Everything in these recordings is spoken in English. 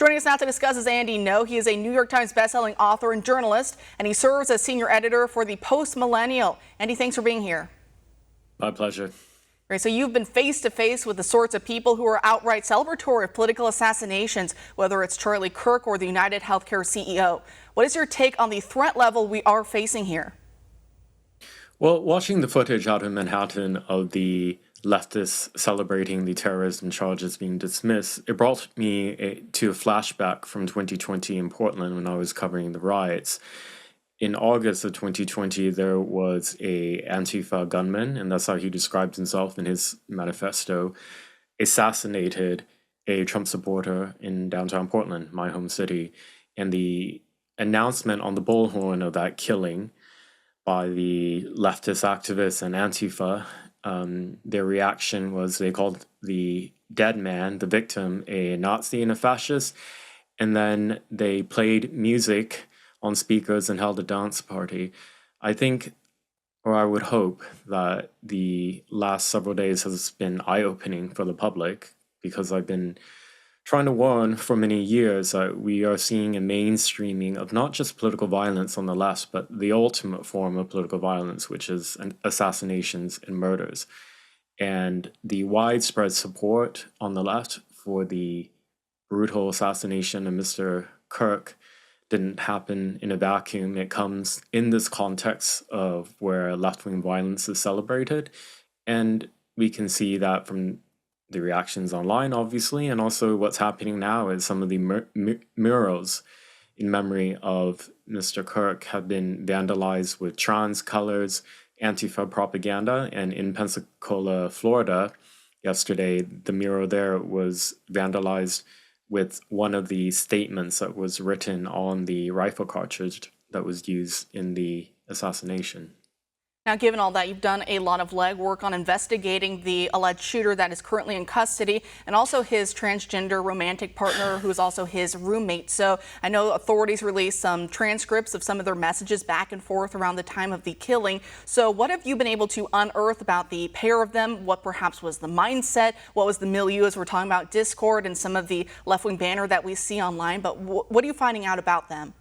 Joining us now to discuss is Andy Ngo. He is a New York Times bestselling author and journalist, and he serves as senior editor for the Post Millennial. Andy, thanks for being here. My pleasure. Great. So you've been face to face with the sorts of people who are outright celebratory of political assassinations, whether it's Charlie Kirk or the United Healthcare CEO. What is your take on the threat level we are facing here? Well, watching the footage out in Manhattan of the leftists celebrating the terrorism charges being dismissed, it brought me to a flashback from 2020 in Portland when I was covering the riots. In August of 2020, there was a Antifa gunman, and that's how he described himself in his manifesto, assassinated a Trump supporter in downtown Portland, my home city. And the announcement on the bullhorn of that killing by the leftist activists and Antifa, their reaction was they called the dead man, the victim, a Nazi and a fascist, and then they played music on speakers and held a dance party. I think, or I would hope, that the last several days has been eye-opening for the public, because I've been trying to warn for many years that we are seeing a mainstreaming of not just political violence on the left, but the ultimate form of political violence, which is assassinations and murders. And the widespread support on the left for the brutal assassination of Mr. Kirk didn't happen in a vacuum. It comes in this context of where left-wing violence is celebrated. And we can see that from the reactions online, obviously, and also what's happening now is some of the murals in memory of Mr. Kirk have been vandalized with trans colors, Antifa propaganda, and in Pensacola, Florida, yesterday, the mural there was vandalized with one of the statements that was written on the rifle cartridge that was used in the assassination. Now, given all that, you've done a lot of legwork on investigating the alleged shooter that is currently in custody and also his transgender romantic partner, who is also his roommate. So I know authorities released some transcripts of some of their messages back and forth around the time of the killing. So what have you been able to unearth about the pair of them? What perhaps was the mindset? What was the milieu, as we're talking about Discord and some of the left-wing banner that we see online? But what are you finding out about them?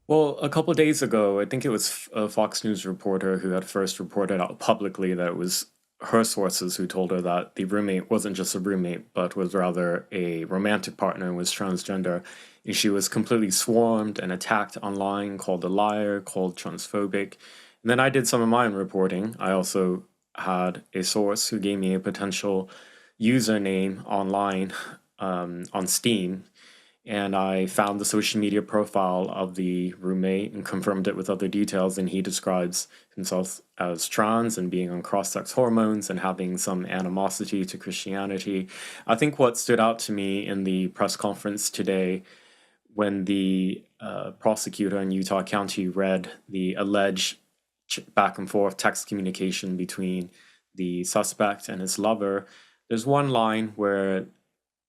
Well, a couple of days ago, I think it was a Fox News reporter who had first reported out publicly that it was her sources who told her that the roommate wasn't just a roommate, but was rather a romantic partner and was transgender. And she was completely swarmed and attacked online, called a liar, called transphobic. And then I did some of my own reporting. I also had a source who gave me a potential username online on Steam. And I found the social media profile of the roommate and confirmed it with other details. And he describes himself as trans and being on cross-sex hormones and having some animosity to Christianity. I think what stood out to me in the press conference today, when the prosecutor in Utah County read the alleged back and forth text communication between the suspect and his lover, there's one line where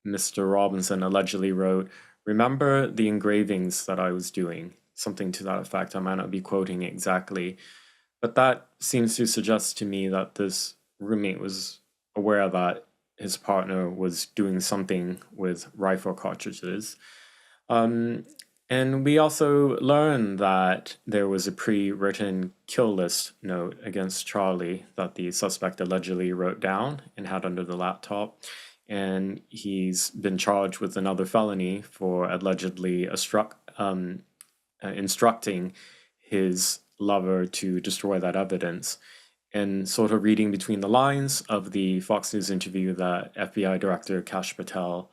Mr. Robinson allegedly wrote, "Remember the engravings that I was doing?" Something to that effect. I might not be quoting exactly. But that seems to suggest to me that this roommate was aware that his partner was doing something with rifle cartridges. And we also learned that there was a pre-written kill list note against Charlie that the suspect allegedly wrote down and had under the laptop. And he's been charged with another felony for allegedly instructing his lover to destroy that evidence. And sort of reading between the lines of the Fox News interview that FBI Director Kash Patel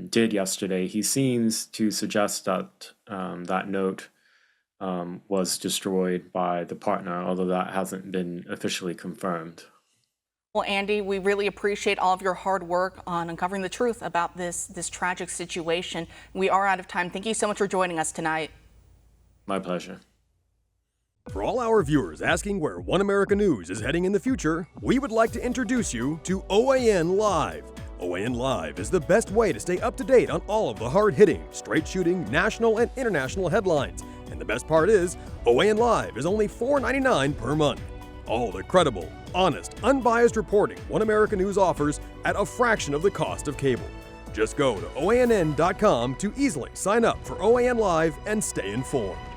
did yesterday, he seems to suggest that that note was destroyed by the partner, although that hasn't been officially confirmed. Well, Andy, we really appreciate all of your hard work on uncovering the truth about this tragic situation. We are out of time. Thank you so much for joining us tonight. My pleasure. For all our viewers asking where One America News is heading in the future, we would like to introduce you to OAN Live. OAN Live is the best way to stay up to date on all of the hard-hitting, straight-shooting, national and international headlines. And the best part is, OAN Live is only $4.99 per month. All the credible, honest, unbiased reporting One America News offers at a fraction of the cost of cable. Just go to OANN.com to easily sign up for OAN Live and stay informed.